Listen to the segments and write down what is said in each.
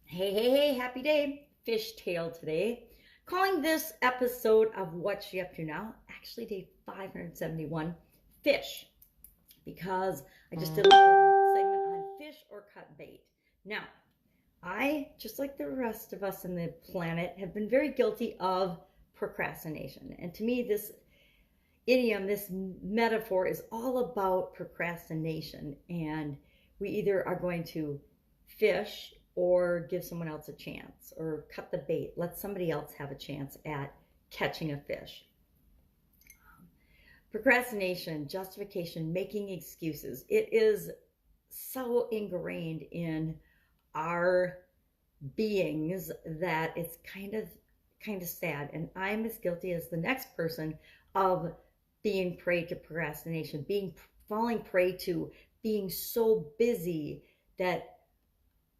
Hey, hey, hey, happy day. Fishtail today. Calling this episode of What's She Up To Now, actually day 571, fish, because I just did a little segment on fish or cut bait. Now, I, just like the rest of us on the planet, have been very guilty of procrastination. And to me, this idiom, this metaphor is all about procrastination. And we either are going to fish or give someone else a chance or cut the bait, let somebody else have a chance at catching a fish. Procrastination, justification, making excuses. It is so ingrained in our beings that it's kind of sad. And I'm as guilty as the next person of being prey to procrastination, being falling prey to being so busy that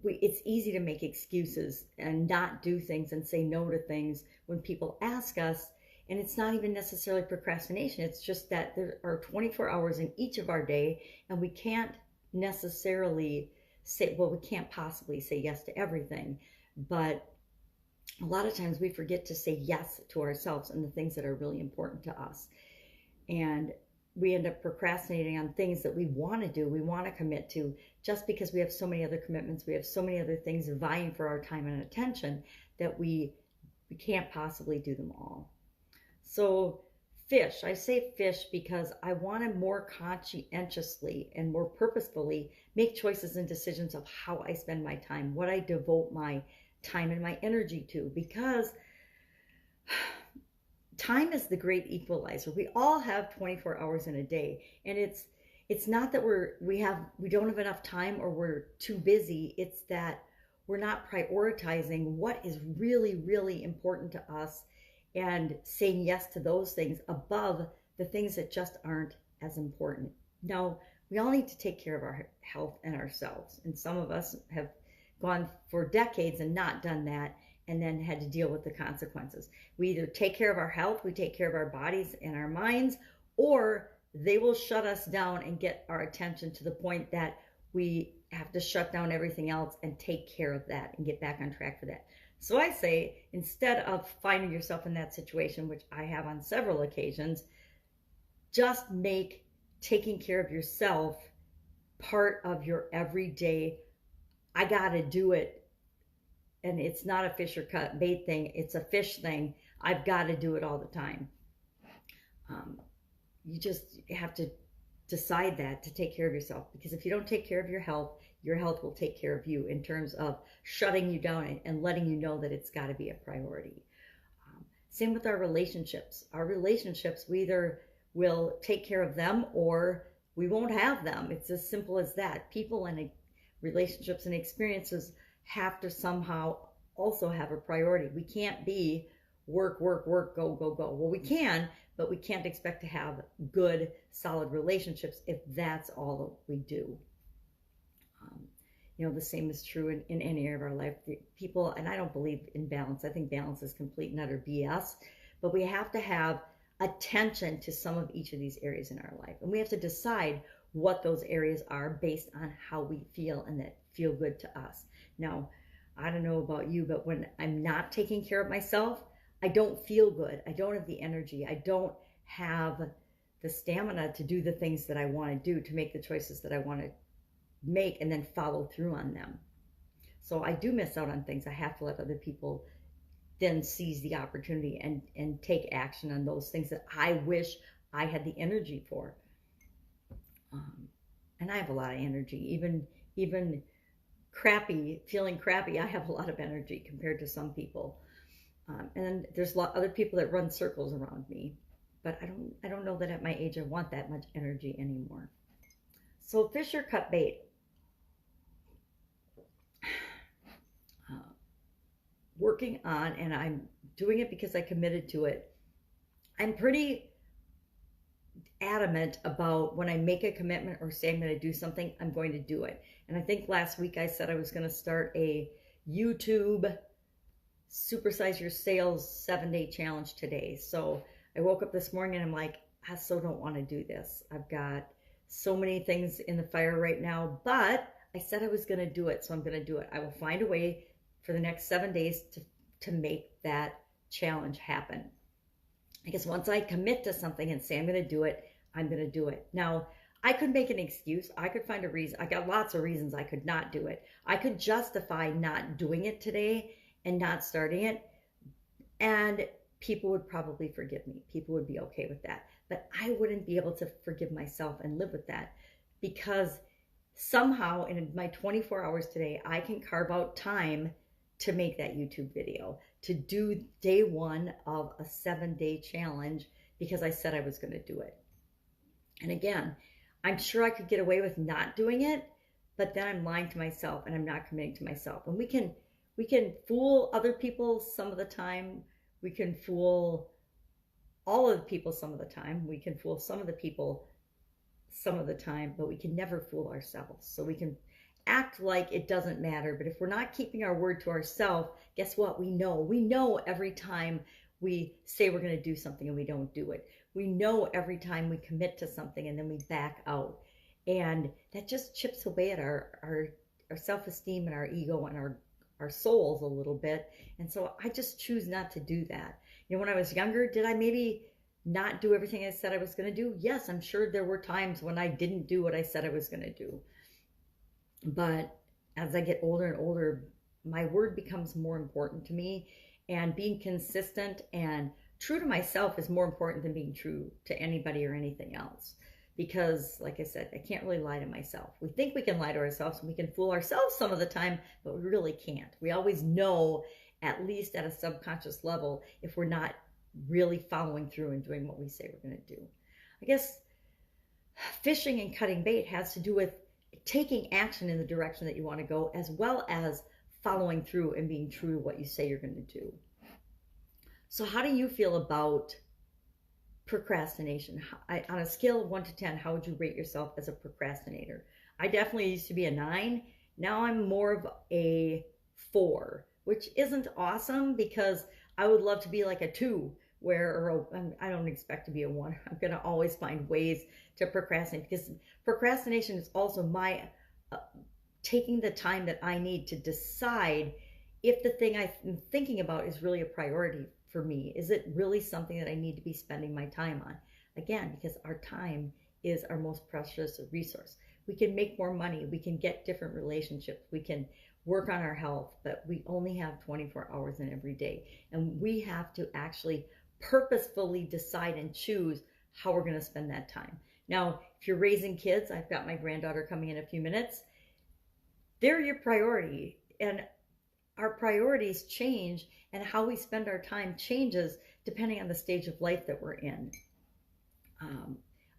it's easy to make excuses and not do things and say no to things when people ask us. And it's not even necessarily procrastination. It's just that there are 24 hours in each of our day, and we can't necessarily say, well, we can't possibly say yes to everything. But a lot of times we forget to say yes to ourselves and the things that are really important to us. And we end up procrastinating on things that we want to do, we want to commit to, just because we have so many other commitments, we have so many other things vying for our time and attention that we can't possibly do them all. So fish, I say fish because I want to more conscientiously and more purposefully make choices and decisions of how I spend my time, what I devote my time and my energy to, because time is the great equalizer. We all have 24 hours in a day, and it's not that we don't have enough time or we're too busy. It's that we're not prioritizing what is really, really important to us and saying yes to those things above the things that just aren't as important. Now, we all need to take care of our health and ourselves, and some of us have gone for decades and not done that, and then had to deal with the consequences. We either take care of our health, we take care of our bodies and our minds, or they will shut us down and get our attention to the point that we have to shut down everything else and take care of that and get back on track for that. So I say, instead of finding yourself in that situation, which I have on several occasions, just make taking care of yourself part of your everyday, I gotta do it. And it's not a fish or cut bait thing, it's a fish thing. I've got to do it all the time. You just have to decide that to take care of yourself, because if you don't take care of your health will take care of you in terms of shutting you down and letting you know that it's got to be a priority. Same with our relationships. Our relationships, we either will take care of them or we won't have them. It's as simple as that. People and relationships and experiences have to somehow also have a priority. We can't be work, work, work, go, go, go. Well, we can, but we can't expect to have good, solid relationships if that's all we do. The same is true in any area of our life. People, and I don't believe in balance. I think balance is complete and utter BS, but we have to have attention to some of each of these areas in our life. And we have to decide what those areas are based on how we feel and that feel good to us. Now, I don't know about you, but when I'm not taking care of myself, I don't feel good. I don't have the energy. I don't have the stamina to do the things that I want to do, to make the choices that I want to make and then follow through on them. So I do miss out on things. I have to let other people then seize the opportunity and take action on those things that I wish I had the energy for. And I have a lot of energy. Even feeling crappy, I have a lot of energy compared to some people. And there's a lot other people that run circles around me, but I don't know that at my age I want that much energy anymore. So fish or cut bait. Working on, and I'm doing it because I committed to it. I'm pretty adamant about when I make a commitment or say I'm going to do something, I'm going to do it. And I think last week I said I was going to start a YouTube supersize your sales 7-day challenge today. So I woke up this morning and I'm like, I so don't want to do this. I've got so many things in the fire right now, but I said I was going to do it, so I'm going to do it. I will find a way for the next 7 days to make that challenge happen. Because once I commit to something and say I'm going to do it, I'm going to do it. Now, I could make an excuse. I could find a reason. I got lots of reasons I could not do it. I could justify not doing it today and not starting it, and people would probably forgive me. People would be okay with that. But I wouldn't be able to forgive myself and live with that, because somehow in my 24 hours today, I can carve out time to make that YouTube video, to do day 1 of a 7-day challenge, because I said I was going to do it. And again, I'm sure I could get away with not doing it, but then I'm lying to myself and I'm not committing to myself. And we can fool other people some of the time. We can fool all of the people some of the time. We can fool some of the people some of the time, but we can never fool ourselves. So we can act like it doesn't matter, but if we're not keeping our word to ourselves, guess what? We know every time we say we're going to do something and we don't do it. We know every time we commit to something and then we back out. And that just chips away at our self-esteem and our ego and our souls a little bit. And so I just choose not to do that. You know, when I was younger, did I maybe not do everything I said I was going to do? Yes, I'm sure there were times when I didn't do what I said I was going to do. But as I get older and older, my word becomes more important to me, and being consistent and true to myself is more important than being true to anybody or anything else. Because, like I said, I can't really lie to myself. We think we can lie to ourselves and we can fool ourselves some of the time, but we really can't. We always know, at least at a subconscious level, if we're not really following through and doing what we say we're going to do. I guess fishing and cutting bait has to do with taking action in the direction that you want to go, as well as following through and being true to what you say you're going to do. So how do you feel about procrastination? On a scale of 1 to 10, how would you rate yourself as a procrastinator? I definitely used to be a 9. Now I'm more of a 4, which isn't awesome, because I would love to be like a 2, I don't expect to be a 1. I'm going to always find ways to procrastinate, because procrastination is also my taking the time that I need to decide if the thing I'm thinking about is really a priority for me. Is it really something that I need to be spending my time on? Again, because our time is our most precious resource. We can make more money. We can get different relationships. We can work on our health, but we only have 24 hours in every day. And we have to actually purposefully decide and choose how we're going to spend that time. Now, if you're raising kids, I've got my granddaughter coming in a few minutes. They're your priority. And our priorities change, and how we spend our time changes depending on the stage of life that we're in.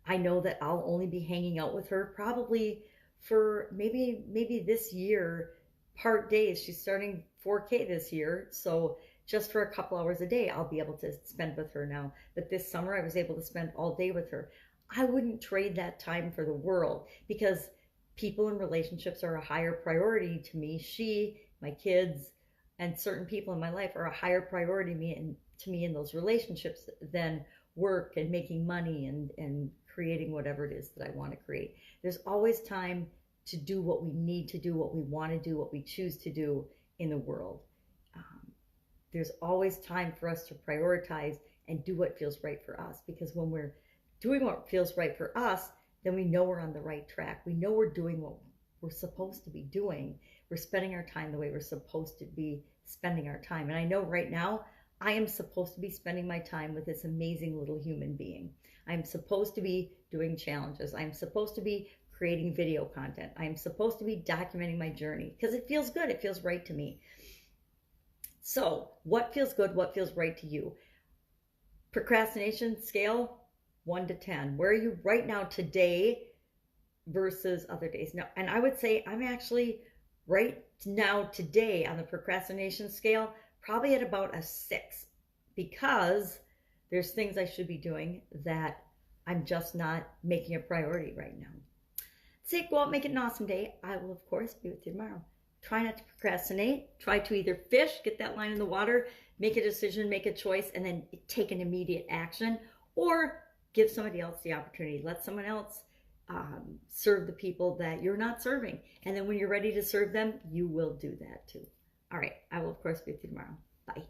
I know that I'll only be hanging out with her probably for maybe this year, part days. She's starting 4K this year, so just for a couple hours a day I'll be able to spend with her now. But this summer I was able to spend all day with her. I wouldn't trade that time for the world, because people in relationships are a higher priority to me. She, my kids, and certain people in my life are a higher priority to me in those relationships than work and making money and creating whatever it is that I want to create. There's always time to do what we need to do, what we want to do, what we choose to do in the world. There's always time for us to prioritize and do what feels right for us, because when we're doing what feels right for us, then we know we're on the right track. We know we're doing what we're supposed to be doing. We're spending our time the way we're supposed to be spending our time. And I know right now I am supposed to be spending my time with this amazing little human being. I'm supposed to be doing challenges. I'm supposed to be creating video content. I'm supposed to be documenting my journey, because it feels good. It feels right to me. So what feels good? What feels right to you? Procrastination scale, 1 to 10. Where are you right now today versus other days? Now, and I would say I'm actually right now today on the procrastination scale probably at about a 6, because there's things I should be doing that I'm just not making a priority right now. Say, go out, make it an awesome day. I will, of course, be with you tomorrow. Try not to procrastinate. Try to either fish, get that line in the water, make a decision, make a choice, and then take an immediate action, or give somebody else the opportunity. Let someone else serve the people that you're not serving. And then when you're ready to serve them, you will do that too. All right. I will, of course, be with you tomorrow. Bye.